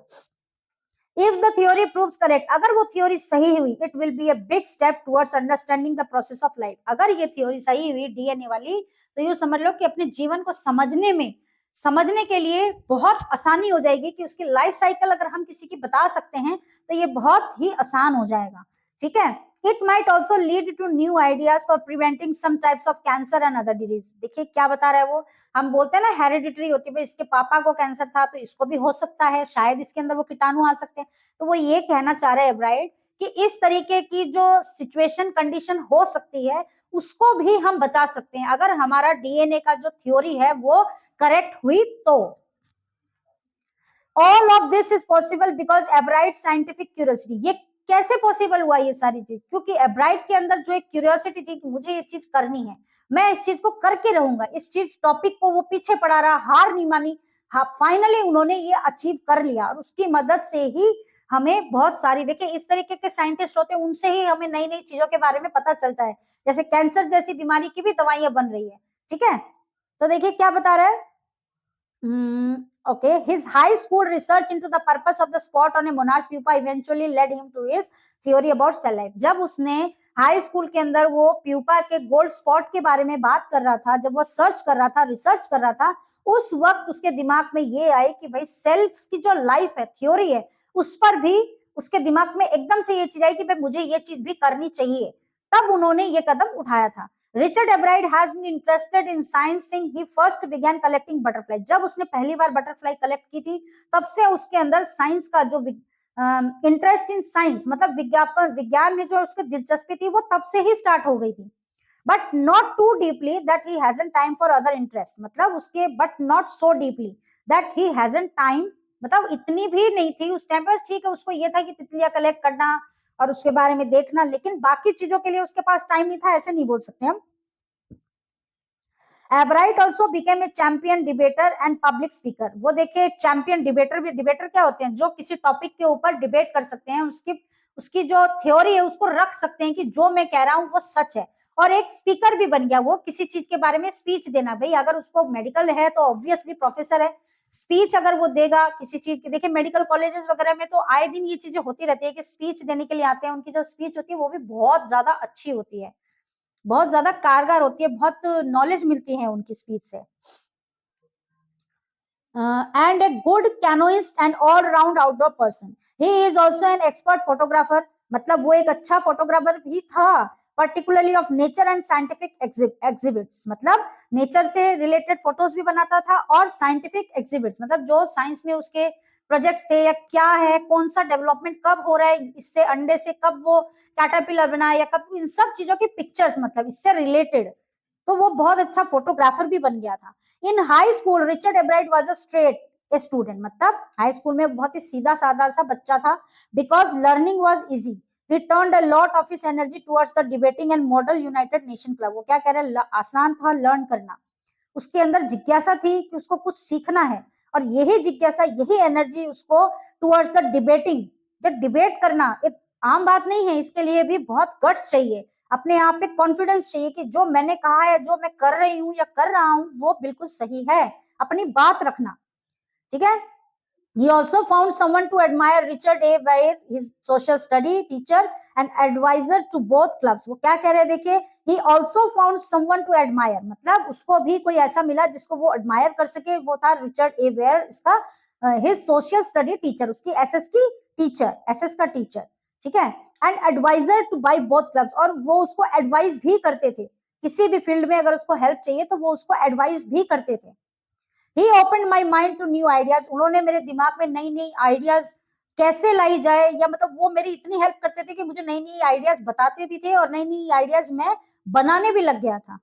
If the theory proves correct, अगर वो थ्योरी सही हुई, it will be a big step towards understanding the process of life। अगर ये थ्योरी सही हुई डीएनए वाली, तो ये समझ लो कि अपने जीवन को समझने के लिए बहुत आसानी हो जाएगी, कि उसकी लाइफ साइकिल अगर हम किसी की बता सकते हैं तो ये बहुत ही आसान हो जाएगा, ठीक है। It might also lead to new ideas for preventing some types of cancer and other disease। देखिए क्या बता रहा है वो, हम बोलते हैं ना हेरिडिटरी होती है, भाई इसके पापा को कैंसर था तो इसको भी हो सकता है, शायद इसके अंदर वो कीटाणु आ सकते हैं। तो वो ये कहना चाह रहे हैं एब्राइट कि इस तरीके की जो सिचुएशन कंडीशन हो सकती है उसको भी हम बचा सकते हैं अगर हमारा डीएनए का जो थ्योरी है वो करेक्ट हुई तो। All of this is possible because एब्राइट scientific curiosity. ये कैसे पॉसिबल हुआ ये सारी चीज, क्योंकि एब्राइट के अंदर जो एक क्यूरियोसिटी थी कि मुझे ये चीज करनी है, मैं इस चीज को करके रहूंगा, इस चीज टॉपिक को वो पीछे पड़ा रहा, हार नहीं मानी, हाँ फाइनली उन्होंने ये अचीव कर लिया। और उसकी मदद से ही हमें बहुत सारी, देखिए इस तरीके के साइंटिस्ट होते हैं, उनसे ही हमें नई नई चीजों के बारे में पता चलता है, जैसे कैंसर जैसी बीमारी की भी दवाइयां बन रही है, ठीक है। तो देखिए क्या बता रहा है, okay, his high school research into the purpose of the spot on a monarch's pupa eventually led him to his theory about cell life। जब उसने हाई स्कूल के अंदर वो प्यूपा के गोल्ड स्पॉट के बारे में बात कर रहा था, जब वो सर्च कर रहा था, रिसर्च कर रहा था, उस वक्त उसके दिमाग में ये आई कि भाई सेल्स की जो लाइफ है, थ्योरी है, उस पर भी उसके दिमाग में एकदम से ये चीज आई कि भाई मुझे ये चीज भी करनी चाहिए। तब उन्होंने ये कदम उठाया था। Richard Ebright has been interested in science since he first began collecting butterfly। जब उसने पहली बार बटरफ्लाई कलेक्ट की थी तब से उसके अंदर साइंस का जो इंटरेस्ट इन साइंस, मतलब विज्ञान में जो उसकी दिलचस्पी थी वो तब से ही स्टार्ट हो गई थी। But not too deeply that he hasn't time for other interest, मतलब उसके but not so deeply that he hasn't time, मतलब इतनी भी नहीं थी उस टाइम पर। ठीक है, उसको ये था कि तितलियां कलेक्ट करना और उसके बारे में देखना, लेकिन बाकी चीजों के लिए उसके पास टाइम नहीं था, ऐसे नहीं बोल सकते हम। Ebright also became a champion debater and public speaker. वो देखिए चैंपियन डिबेटर भी, डिबेटर क्या होते हैं, जो किसी टॉपिक के ऊपर डिबेट कर सकते हैं, उसकी जो थ्योरी है उसको रख सकते हैं कि जो मैं कह रहा हूं वो सच है। और एक स्पीकर भी बन गया, वो किसी चीज के बारे में स्पीच देना, भाई अगर उसको मेडिकल है तो ऑब्वियसली प्रोफेसर है, स्पीच अगर वो देगा किसी चीज की, देखिए मेडिकल कॉलेजेस वगैरह में तो आए दिन ये चीजें होती रहती है कि स्पीच देने के लिए आते हैं, उनकी जो स्पीच होती है वो भी बहुत ज्यादा अच्छी होती है, बहुत ज्यादा कारगर होती है, बहुत नॉलेज मिलती है उनकी स्पीच से। And a good canoeist and all round outdoor person. He is also an expert photographer, मतलब वो एक अच्छा फोटोग्राफर भी था particularly of nature and scientific exhibits, मतलब नेचर से रिलेटेड फोटोज भी बनाता था और साइंटिफिक एग्जिबिट्स मतलब जो साइंस में उसके प्रोजेक्ट थे या क्या है, कौन सा डेवलपमेंट कब हो रहा है, इससे अंडे से कब वो कैटरपिलर बना या कब, इन सब चीजों की पिक्चर्स मतलब इससे रिलेटेड। तो वो बहुत अच्छा फोटोग्राफर भी बन गया था। इन high school Richard एब्राइट was a straight student, मतलब हाई स्कूल में बहुत ही सीधा साधा सा बच्चा था। Because learning was easy, he turned a lot of his energy towards the debating and model united nation club। वो क्या कह रहे हैं, आसान था लर्न करना, उसके अंदर जिज्ञासा थी कि उसको कुछ सीखना है, और यही जिज्ञासा यही एनर्जी उसको टुवर्ड्स द डिबेटिंग, जब डिबेट करना एक आम बात नहीं है, इसके लिए भी बहुत गट्स चाहिए, अपने आप पे कॉन्फिडेंस चाहिए कि जो मैंने कहा है, जो मैं कर रही हूँ या कर रहा हूँ वो बिल्कुल सही है, अपनी बात रखना, ठीक है। He also found someone to admire, Richard A. Weir, his social study teacher and advisor to both clubs। वो क्या कह रहे हैं देखिए, he also found someone to admire, मतलब उसको भी कोई ऐसा मिला जिसको वो admire कर सके, वो था रिचर्ड ए वेयर, इसका his social study teacher, उसकी एसएस की टीचर, एसएस का टीचर, ठीक है। And adviser to by both clubs, और वो उसको एडवाइस भी करते थे, किसी भी फील्ड में अगर उसको हेल्प चाहिए तो वो उसको एडवाइस भी करते थे। He opened my mind to new ideas, उन्होंने मेरे दिमाग में नई नई आइडियाज कैसे लाई जाए, या मतलब वो मेरी इतनी हेल्प करते थे कि मुझे नई नई आइडियाज बताते भी थे और नई नई आइडियाज मैं बनाने भी लग गया था।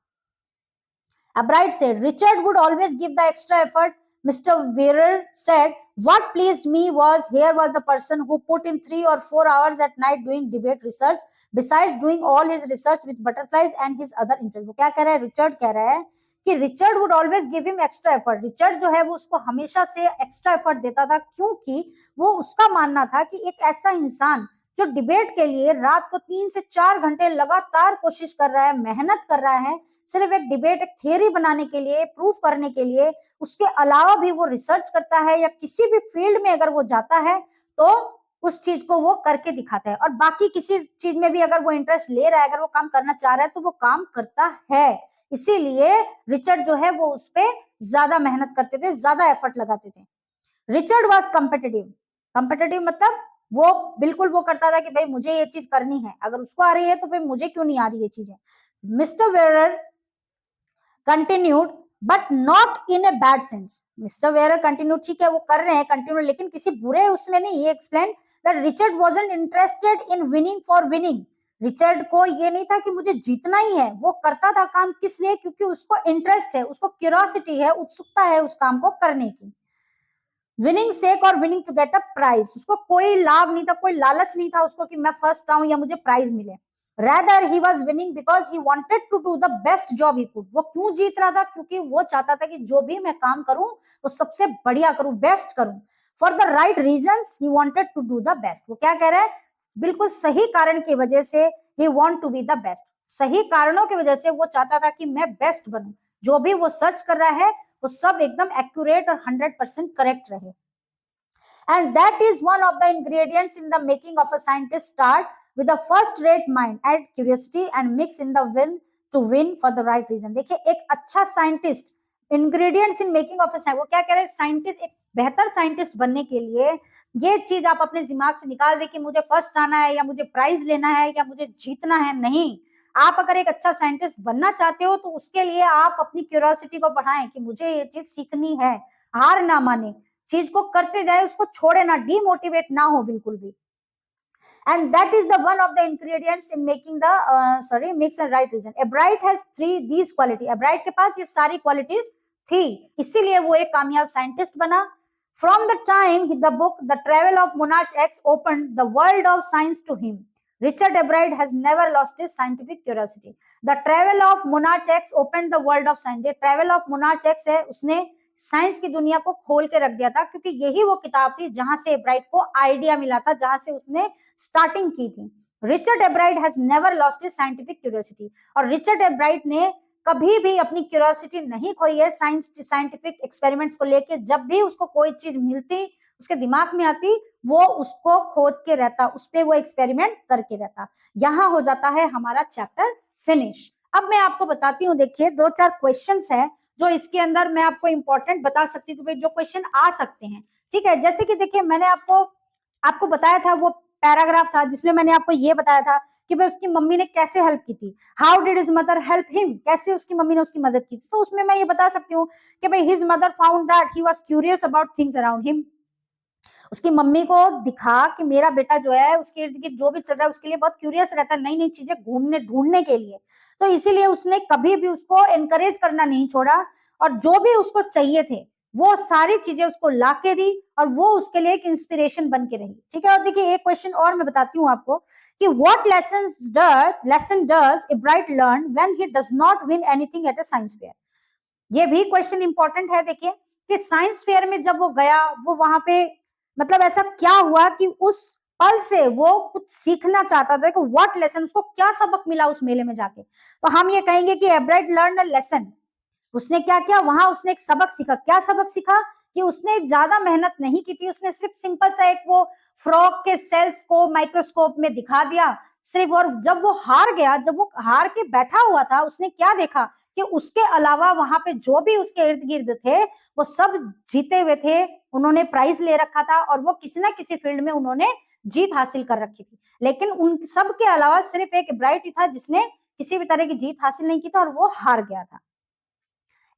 Albright said, Richard would always give the extra effort. Mr. Weir said, what pleased me was here was the person who put in 3 or 4 hours at night doing debate research, besides doing all his research with butterflies and his other interests। वो क्या कह रहा है, रिचर्ड कह रहा है कि Richard would always give him extra effort. Richard जो है वो उसको हमेशा से एक्स्ट्रा एफर्ट देता था, क्योंकि वो उसका मानना था कि एक ऐसा इंसान जो डिबेट के लिए रात को 3 से 4 घंटे लगातार कोशिश कर रहा है, मेहनत कर रहा है, सिर्फ एक डिबेट एक थियरी बनाने के लिए, प्रूफ करने के लिए, उसके अलावा भी वो रिसर्च करता है या किसी भी फील्ड में अगर वो जाता है तो उस चीज को वो करके दिखाता है, और बाकी किसी चीज में भी अगर वो इंटरेस्ट ले रहा है, अगर वो काम करना चाह रहा है तो वो काम करता है। इसीलिए रिचर्ड जो है वो उस पर ज्यादा मेहनत करते थे, ज्यादा एफर्ट लगाते थे। रिचर्ड वॉज कम्पिटिटिव, कम्पिटिटिव मतलब वो बिल्कुल वो करता था कि भाई मुझे ये चीज करनी है, अगर उसको आ रही है तो भाई मुझे क्यों नहीं आ रही ये चीजें। Mr Ware continued but not in a bad sense, Mr Ware continue, ठीक है वो कर रहे हैं कंटिन्यू, लेकिन किसी बुरे उसमें नहीं। ये explain that Richard wasn't interested in winning for winning, Richard को ये नहीं था कि मुझे जीतना ही है, वो करता था काम किस लिए, क्योंकि उसको इंटरेस्ट है, उसको क्यूरियोसिटी है, उत्सुकता है उस काम को करने की। विनिंग सेक और winning to get a prize, उसको कोई लाभ नहीं था, कोई लालच नहीं था उसको कि मैं फर्स्ट आऊं या मुझे प्राइज मिले। Rather he was winning because he wanted to do the best job he could। वो क्यों जीत रहा था, क्योंकि वो चाहता था कि जो भी मैं काम करूं वो सबसे बढ़िया करूं, बेस्ट करूं। For the right reasons he wanted to do the best। वो क्या कह रहा है, बिल्कुल सही कारण की वजह से he want to be the best, सही कारणों की वजह से वो चाहता था कि मैं बेस्ट बनूं, जो भी वो सर्च कर रहा है वो सब एकदम एक्यूरेट और 100% करेक्ट रहे। And that is one of the ingredients in the making of a scientist, start with a first rate mind, add curiosity and mix in the will to win for the right reason। देखिए एक अच्छा scientist, ingredients in making of अ, वो क्या कह रहे हैं, साइंटिस्ट, एक बेहतर साइंटिस्ट बनने के लिए ये चीज आप अपने दिमाग से निकाल दे कि मुझे फर्स्ट आना है या मुझे प्राइज लेना है या मुझे जीतना है, नहीं। आप अगर एक अच्छा साइंटिस्ट बनना चाहते हो तो उसके लिए आप अपनी क्यूरियोसिटी को बढ़ाएं कि मुझे ये चीज सीखनी है, हार ना माने, चीज को करते जाए, उसको छोड़े ना, डीमोटिवेट ना हो बिल्कुल भी। And that is the one of the ingredients in making the mix and right reason। Albright has these quality, Albright के पास ये सारी qualities थी, इसीलिए वो एक कामयाब साइंटिस्ट बना। From the time the book The Travel of Monarch X opened the world of science to him, Richard Albright has never lost his scientific curiosity। The Travel of Monarch X opened the world of science। Travel of Monarch X है, उसने साइंस की दुनिया को खोल के रख दिया था, क्योंकि यही वो किताब थी जहां से एब्राइट को आइडिया मिला था, जहां से उसने स्टार्टिंग की थी। Richard एब्राइट has never lost his scientific curiosity, और रिचर्ड एब्राइट ने कभी भी अपनी क्यूरियोसिटी नहीं खोई है साइंटिफिक एक्सपेरिमेंट्स को लेके। जब भी उसको कोई चीज मिलती, उसके दिमाग में आती, वो उसको खोद के रहता, उस पर वो एक्सपेरिमेंट करके रहता। यहाँ हो जाता है हमारा चैप्टर फिनिश। अब मैं आपको बताती हूँ, देखिए 2-4 क्वेश्चंस है जो इसके अंदर मैं आपको इंपॉर्टेंट बता सकती हूँ, जो क्वेश्चन आ सकते हैं, ठीक है। जैसे कि देखिए मैंने आपको बताया था वो पैराग्राफ था जिसमें मैंने आपको ये बताया था कि भाई उसकी मम्मी ने कैसे हेल्प की थी, how did his mother help him, कैसे उसकी मम्मी ने उसकी मदद की थी। तो उसमें मैं ये बता सकती हूँ कि भाई his mother found that he was curious about things around him. उसकी मम्मी को दिखा कि मेरा बेटा जो है उसके इर्द गिर्द जो भी चल रहा है उसके लिए बहुत क्यूरियस रहता है, नई नई चीजें घूमने ढूंढने के लिए। तो इसीलिए उसने कभी भी उसको एनकरेज करना नहीं छोड़ा और जो भी उसको चाहिए थे वो सारी चीजें उसको ला के दी और वो उसके लिए एक इंस्पिरेशन बन के रही। ठीक है, और देखिए एक क्वेश्चन और मैं बताती हूँ आपको कि what lesson does a bright learn when he does not win anything at a science fair. ये भी क्वेश्चन इंपॉर्टेंट है। देखिए कि साइंस फेयर में जब वो गया, वो वहां पे मतलब ऐसा क्या हुआ कि उस पल से वो कुछ सीखना चाहता था कि व्हाट लेसन, उसको क्या सबक मिला उस मेले में जाके। तो हम ये कहेंगे कि एब्राइट लर्न अ लेसन। उसने क्या किया वहां, उसने एक सबक सीखा। क्या सबक सीखा कि उसने ज्यादा मेहनत नहीं की थी, उसने सिर्फ सिंपल सा एक वो फ्रॉग के सेल्स को माइक्रोस्कोप में दिखा दिया सिर्फ। और जब वो हार गया, जब वो हार के बैठा हुआ था, उसने क्या देखा कि उसके अलावा वहां पे जो भी उसके इर्द गिर्द थे वो सब जीते हुए थे, उन्होंने प्राइज ले रखा था और वो किसी ना किसी फील्ड में उन्होंने जीत हासिल कर रखी थी। लेकिन उन सब के अलावा सिर्फ एक ब्राइट ही था जिसने किसी भी तरह की जीत हासिल नहीं की था और वो हार गया था।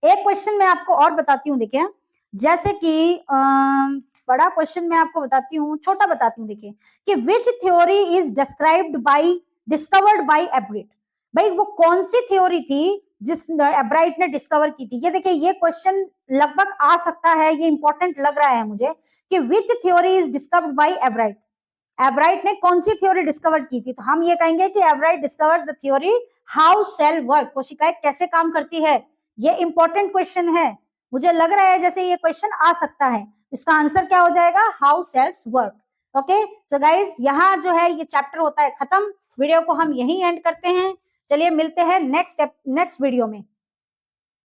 एक क्वेश्चन मैं आपको और बताती हूँ, देखिए जैसे कि बड़ा क्वेश्चन मैं आपको बताती हूँ, छोटा बताती हूँ। देखिए कि विच थ्योरी इज डिस्कवर्ड बाय एब्राइट। भाई वो कौन सी थ्योरी थी जिस एब्राइट ने डिस्कवर की थी। ये देखिए ये क्वेश्चन लगभग आ सकता है, ये इंपॉर्टेंट लग रहा है मुझे कि विच थ्योरी इज डिस्कवर्ड बाय एब्राइट। एब्राइट ने कौन सी थ्योरी डिस्कवर की थी। तो हम ये कहेंगे कि Ebright discovered the theory how cell work, कोशिकाएं कैसे काम करती है। ये इंपॉर्टेंट क्वेश्चन है, मुझे लग रहा है जैसे ये क्वेश्चन आ सकता है। इसका आंसर क्या हो जाएगा, how cells work. Okay so guys यहाँ जो है ये चैप्टर होता है खत्म। वीडियो को हम यहीं एंड करते हैं। चलिए मिलते हैं नेक्स्ट वीडियो में।